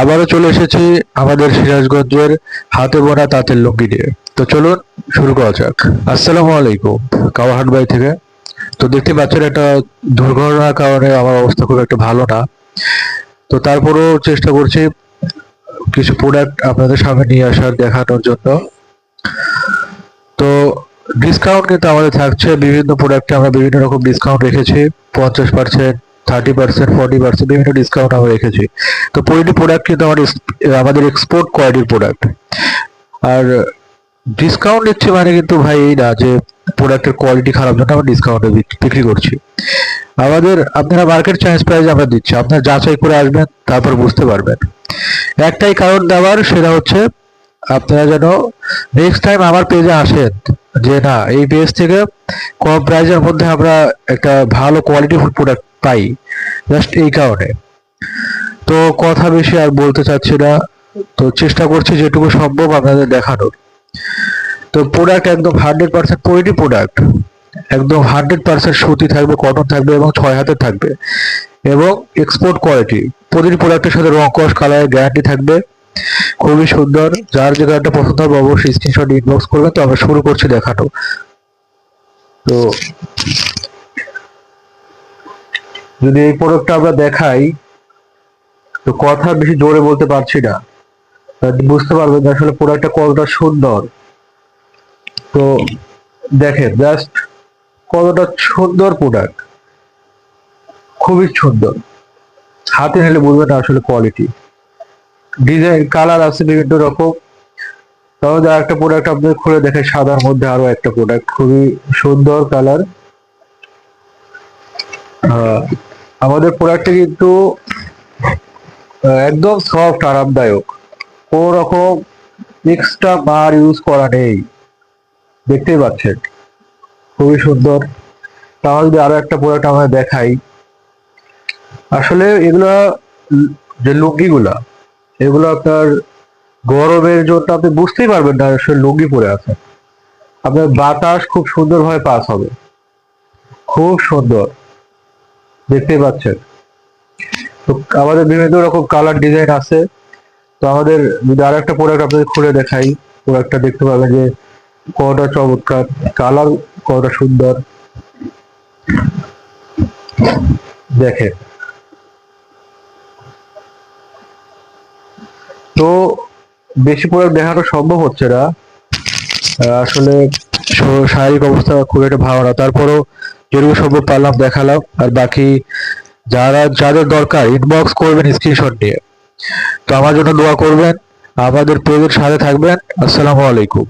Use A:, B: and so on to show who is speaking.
A: আবারও চলে এসেছি আমাদের সিরাজগঞ্জের হাতে বোনা তাঁতের লুঙ্গি নিয়ে। তো চলুন শুরু করা যাক। আসসালামু আলাইকুম, কাওয়াহাট বাই থেকে। তো দেখতে পাচ্ছেন একটা দুর্ঘটনার কারণে আমার অবস্থা খুব একটা ভালো না। তো তারপরেও চেষ্টা করছি কিছু প্রোডাক্ট আপনাদের সামনে নিয়ে আসার, দেখানোর জন্য। তো ডিসকাউন্ট কিন্তু আমাদের থাকছে বিভিন্ন প্রোডাক্টে, আমরা বিভিন্ন রকম ডিসকাউন্ট রেখেছি। 50%, 30%, 40% বিভিন্ন ডিসকাউন্ট আমরা রেখেছি। তো প্রতিটি প্রোডাক্ট কিন্তু আমাদের এক্সপোর্ট কোয়ালিটির প্রোডাক্ট। আর ডিসকাউন্ট দিচ্ছি মানে কিন্তু ভাই এই না যে প্রোডাক্টের কোয়ালিটি খারাপ জন্য আমরা ডিসকাউন্টে বিক্রি করছি। আপনারা মার্কেট চ্যালেঞ্জ প্রাইস আমরা দিচ্ছি, আপনারা যাচাই করে আসবেন, তারপর বুঝতে পারবেন। একটাই কারণ দেওয়ার, সেটা হচ্ছে আপনারা যেন নেক্সট টাইম আমার পেজে আসেন, যে না এই পেজ থেকে কম প্রাইসের মধ্যে আমরা একটা ভালো কোয়ালিটিফুল প্রোডাক্ট পাই। জাস্ট এই কারণে। তো কথা বেশি আর বলতে চাচ্ছি না, তো চেষ্টা করছি যেটুকু সম্ভব আপনাদের দেখানোর। তো প্রোডাক্ট একদম 100%, প্রতিটি প্রোডাক্ট একদম 100% সুতি থাকবে, কটন থাকবে এবং 6 হাতের থাকবে এবং এক্সপোর্ট কোয়ালিটি। প্রতিটি প্রোডাক্টের সাথে রং কস কালারের গ্যারান্টি থাকবে। খুবই সুন্দর। যার যে কালারটা পছন্দ হবে অবশ্যই স্ক্রিনশট ইনবক্স করবেন। তো আমরা শুরু করছি দেখানো। তো যদি এই প্রোডাক্টটা আমরা দেখাই, তো কথা বেশি জোরে বলতে পারছি না, বুঝতে পারবেন যে আসলে প্রোডাক্টটা কতটা সুন্দর। তো দেখেন জাস্ট কতটা সুন্দর প্রোডাক্ট, খুবই সুন্দর। হাতে নিলে বুঝবেন না আসলে কোয়ালিটি। ডিজাইন কালার আছে বিভিন্ন রকম। তাহলে একটা প্রোডাক্ট আপনাদের খুলে দেখে, সাদার মধ্যে আরো একটা প্রোডাক্ট, খুবই সুন্দর কালার। আমাদের প্রোডাক্টটা কিন্তু একদম সফট, আরামদায়ক, কোনো রকম এক্সট্রা মার ইউজ করা নেই। দেখতেই পাচ্ছেন খুবই সুন্দর। তাহলে যদি আরো একটা প্রোডাক্ট আমরা দেখাই, আসলে এগুলা যে লুঙ্গিগুলা, এগুলো আপনার গরমের জন্য আপনি বুঝতেই পারবেন না আসলে লুঙ্গি পরে আছেন। আপনার বাতাস খুব সুন্দরভাবে পাস হবে, খুব সুন্দর। দেখতেই পাচ্ছেন। তো আমাদের বিভিন্ন রকম কালার ডিজাইন আছে। তো আমাদের যদি আরো একটা প্রোডাক্ট আপনাদের খুলে দেখাই, প্রোডাক্টটা দেখতে পাবেন যে কতটা চমৎকার, কালার কতটা সুন্দর। দেখেন। তো বেশি প্রোডাক্ট দেখানো সম্ভব হচ্ছে না, আসলে শারীরিক অবস্থা খুব একটা ভালো না। তারপরও যেটুকু সম্ভব পারলাম দেখালাম। আর বাকি যাদের দরকার ইনবক্স করবেন স্ক্রিনশট নিয়ে। তো আমার জন্য দোয়া করবেন, আমাদের পেজের সাথে থাকবেন। আসসালামু আলাইকুম।